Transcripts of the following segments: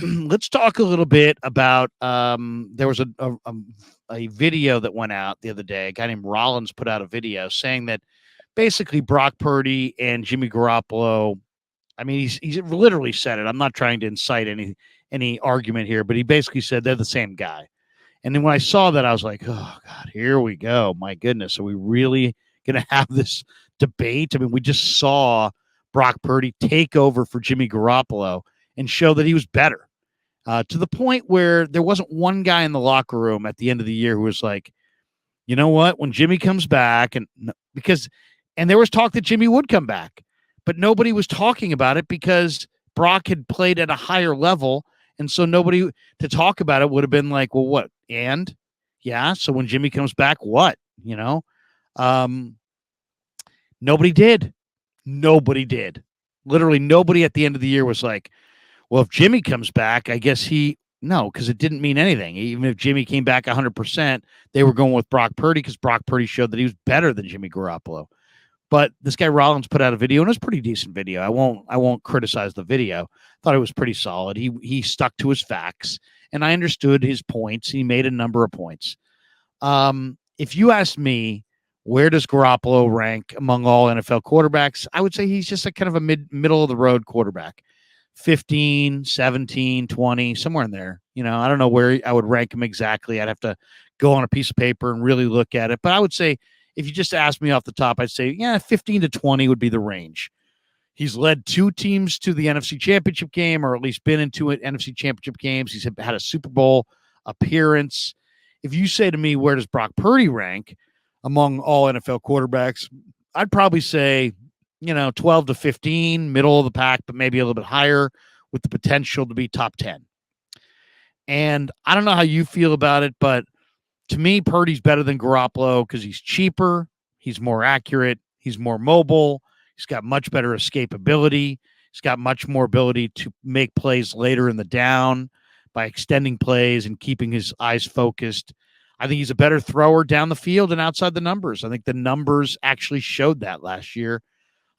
let's talk a little bit about there was a video that went out the other day. A guy named Rollins put out a video saying that basically Brock Purdy and Jimmy Garoppolo. I mean, he's literally said it. I'm not trying to incite any argument here, but he basically said they're the same guy. And then when I saw that, I was like, oh God, here we go. My goodness, are we really going to have this debate? I mean, we just saw Brock Purdy take over for Jimmy Garoppolo and show that he was better, to the point where there wasn't one guy in the locker room at the end of the year who was like, you know what, when Jimmy comes back, and there was talk that Jimmy would come back, but nobody was talking about it because Brock had played at a higher level. And so nobody to talk about it would have been like, well, what? And yeah. So when Jimmy comes back, what? Um, nobody did. Nobody did. Literally nobody at the end of the year was like, well, if Jimmy comes back, I guess no, because it didn't mean anything. Even if Jimmy came back 100%, they were going with Brock Purdy because Brock Purdy showed that he was better than Jimmy Garoppolo. But this guy Rollins put out a video, and it was a pretty decent video. I won't criticize the video. Thought it was pretty solid. He stuck to his facts, and I understood his points. He made a number of points. If you ask me, where does Garoppolo rank among all NFL quarterbacks? I would say he's just a kind of a middle of the road quarterback. 15, 17, 20, somewhere in there. I don't know where I would rank him exactly. I'd have to go on a piece of paper and really look at it. But I would say, if you just ask me off the top, I'd say, 15 to 20 would be the range. He's led two teams to the NFC Championship game, or at least been into NFC Championship games. He's had a Super Bowl appearance. If you say to me, where does Brock Purdy rank among all NFL quarterbacks, I'd probably say, 12 to 15, middle of the pack, but maybe a little bit higher with the potential to be top 10. And I don't know how you feel about it, but to me, Purdy's better than Garoppolo because he's cheaper, he's more accurate, he's more mobile, he's got much better escapability, he's got much more ability to make plays later in the down by extending plays and keeping his eyes focused. I think he's a better thrower down the field and outside the numbers. I think the numbers actually showed that last year.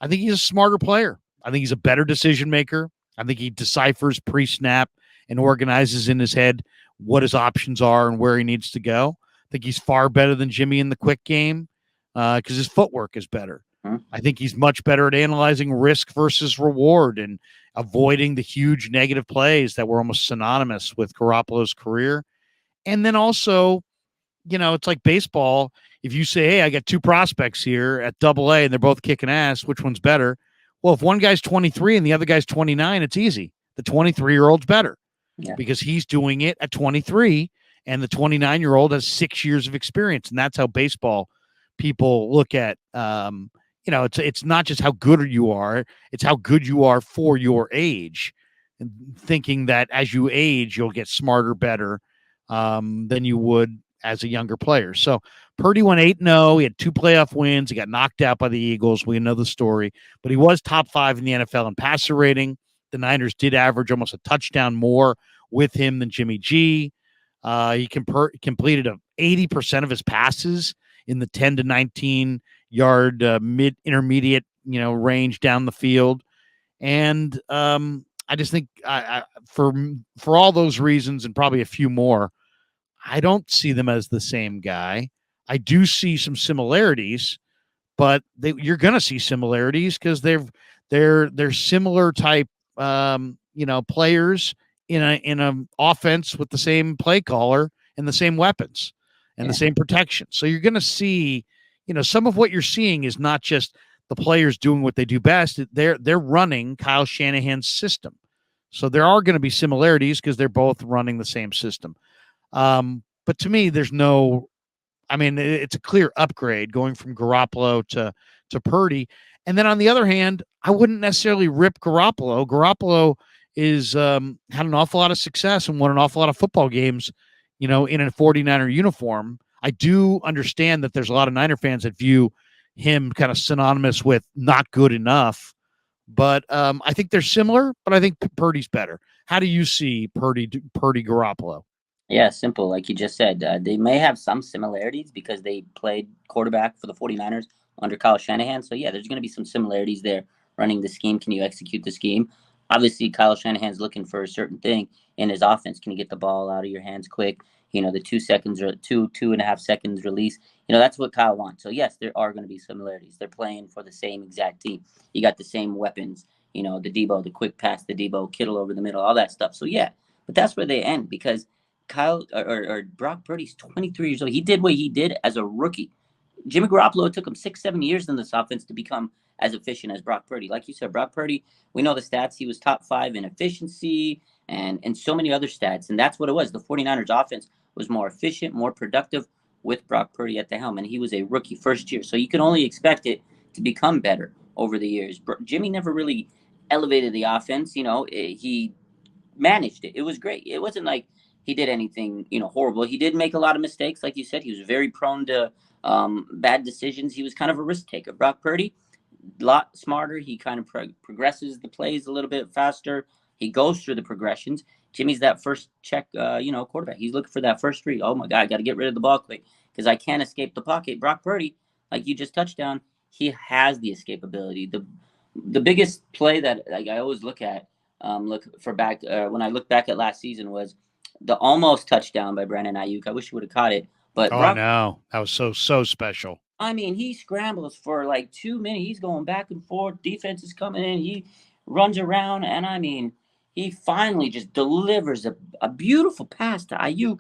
I think he's a smarter player. I think he's a better decision maker. I think he deciphers pre-snap and organizes in his head what his options are and where he needs to go. I think he's far better than Jimmy in the quick game because his footwork is better. I think he's much better at analyzing risk versus reward and avoiding the huge negative plays that were almost synonymous with Garoppolo's career. And then also, it's like baseball. If you say, hey, I got two prospects here at Double-A and they're both kicking ass, which one's better? Well, if one guy's 23 and the other guy's 29, it's easy. The 23-year-old's better because he's doing it at 23, and the 29-year-old has 6 years of experience. And that's how baseball people look at, it's not just how good you are, it's how good you are for your age, and thinking that as you age, you'll get smarter, better than you would as a younger player. So Purdy went 8-0. He had 2 playoff wins. He got knocked out by the Eagles. We know the story, but he was top 5 in the NFL in passer rating. The Niners did average almost a touchdown more with him than Jimmy G. He completed 80% of his passes in the 10 to 19 yard intermediate range down the field. And I just think for all those reasons and probably a few more, I don't see them as the same guy. I do see some similarities, but you're going to see similarities because they're similar type players in an offense with the same play caller and the same weapons and the same protection. So you're going to see, some of what you're seeing is not just the players doing what they do best. They're running Kyle Shanahan's system. So there are going to be similarities because they're both running the same system. But to me, it's a clear upgrade going from Garoppolo to Purdy. And then on the other hand, I wouldn't necessarily rip Garoppolo. Garoppolo is had an awful lot of success and won an awful lot of football games, in a 49er uniform. I do understand that there's a lot of Niner fans that view him kind of synonymous with not good enough. But I think they're similar, but I think Purdy's better. How do you see Purdy Garoppolo? Yeah, simple. Like you just said, they may have some similarities because they played quarterback for the 49ers under Kyle Shanahan. So, yeah, there's going to be some similarities there running the scheme. Can you execute the scheme? obviously Kyle Shanahan's looking for a certain thing in his offense. Can you get the ball out of your hands quick? The 2 seconds or 2.5 seconds release. That's what Kyle wants. So yes, there are going to be similarities. They're playing for the same exact team. You got the same weapons. The Debo, the quick pass, the Debo, Kittle over the middle, all that stuff. So yeah, but that's where they end because Kyle or Brock Purdy's 23 years old. He did what he did as a rookie. Jimmy Garoppolo, it took him 6-7 years in this offense to become as efficient as Brock Purdy. Like you said, Brock Purdy, we know the stats. He was top 5 in efficiency and so many other stats. And that's what it was. The 49ers offense was more efficient, more productive with Brock Purdy at the helm. And he was a rookie first year. So you can only expect it to become better over the years. Jimmy never really elevated the offense. He managed it. It was great. It wasn't like he did anything, horrible. He did make a lot of mistakes. Like you said, he was very prone to bad decisions. He was kind of a risk taker. Brock Purdy, a lot smarter. He kind of progresses the plays a little bit faster. He goes through the progressions. Jimmy's that first check, quarterback. He's looking for that first read. Oh my God, I got to get rid of the ball quick because I can't escape the pocket. Brock Purdy, like you just touched on, he has the escapability. The biggest play that I always look at, when I look back at last season was the almost touchdown by Brandon Ayuk. I wish he would have caught it, but I know that was so special. I mean, he scrambles for like 2 minutes. He's going back and forth. Defense is coming in. He runs around, and I mean, he finally just delivers a beautiful pass to Ayuk.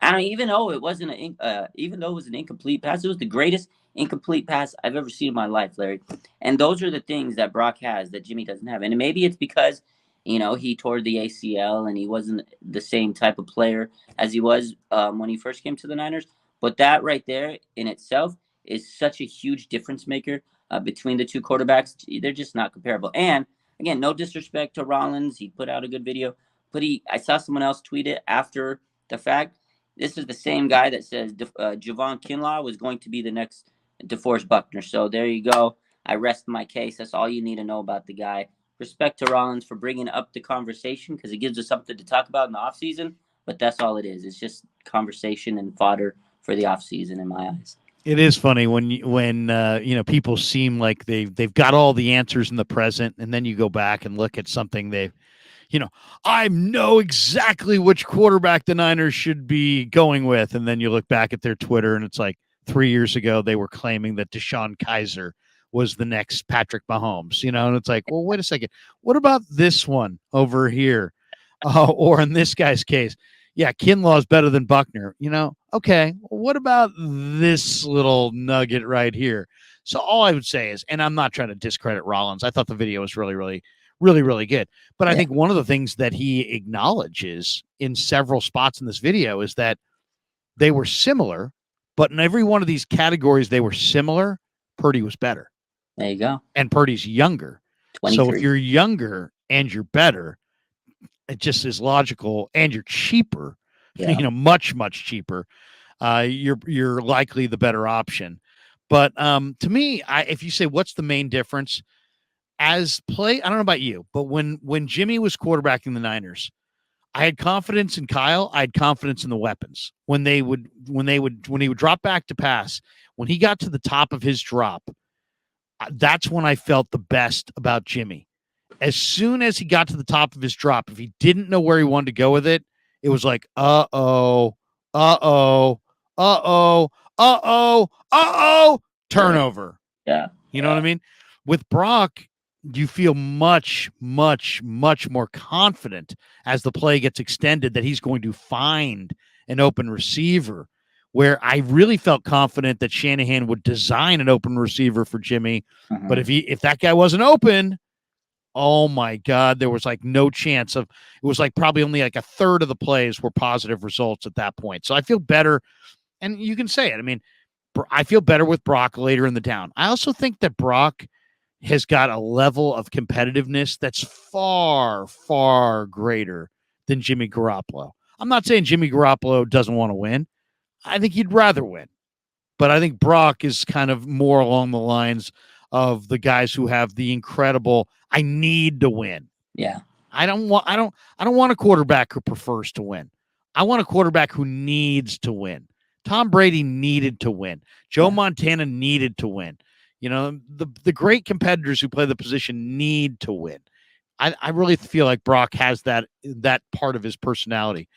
I mean, even though it was an incomplete pass, it was the greatest incomplete pass I've ever seen in my life, Larry. And those are the things that Brock has that Jimmy doesn't have. And maybe it's because he tore the ACL and he wasn't the same type of player as he was when he first came to the Niners. But that right there in itself is such a huge difference maker between the two quarterbacks. They're just not comparable. And again, no disrespect to Rollins. He put out a good video, but I saw someone else tweet it after the fact. This is the same guy that says Javon Kinlaw was going to be the next DeForest Buckner. So there you go. I rest my case. That's all you need to know about the guy. Respect to Rollins for bringing up the conversation because it gives us something to talk about in the offseason. But that's all it is. It's just conversation and fodder for the offseason in my eyes. It is funny when people seem like they've got all the answers in the present, and then you go back and look at something I know exactly which quarterback the Niners should be going with, and then you look back at their Twitter, and it's like 3 years ago they were claiming that Deshaun Kaiser was the next Patrick Mahomes, and it's like, well, wait a second, what about this one over here, or in this guy's case? Yeah, Kinlaw is better than Buckner. Okay, well, what about this little nugget right here? So all I would say is, and I'm not trying to discredit Rollins. I thought the video was really, really, really, really good. But I think one of the things that he acknowledges in several spots in this video is that they were similar, but in every one of these categories they were similar, Purdy was better. There you go. And Purdy's younger. 23. So if you're younger and you're better, it just is logical, and you're cheaper, much, much cheaper. You're likely the better option. But to me, if you say what's the main difference I don't know about you, but when Jimmy was quarterbacking the Niners, I had confidence in Kyle. I had confidence in the weapons. When he would drop back to pass, when he got to the top of his drop, that's when I felt the best about Jimmy. As soon as he got to the top of his drop, if he didn't know where he wanted to go with it, it was like, turnover. Yeah. You know what I mean? With Brock, you feel much, much, much more confident as the play gets extended that he's going to find an open receiver, where I really felt confident that Shanahan would design an open receiver for Jimmy. Mm-hmm. But if that guy wasn't open, oh my God, there was like no chance of, it was like probably only like a third of the plays were positive results at that point. So I feel better. And you can say it. I mean, I feel better with Brock later in the down. I also think that Brock has got a level of competitiveness that's far, far greater than Jimmy Garoppolo. I'm not saying Jimmy Garoppolo doesn't want to win. I think he'd rather win. But I think Brock is kind of more along the lines of the guys who have the incredible, I need to win. Yeah. I don't want a quarterback who prefers to win. I want a quarterback who needs to win. Tom Brady needed to win. Joe Montana needed to win. You know, the great competitors who play the position need to win. I really feel like Brock has that part of his personality.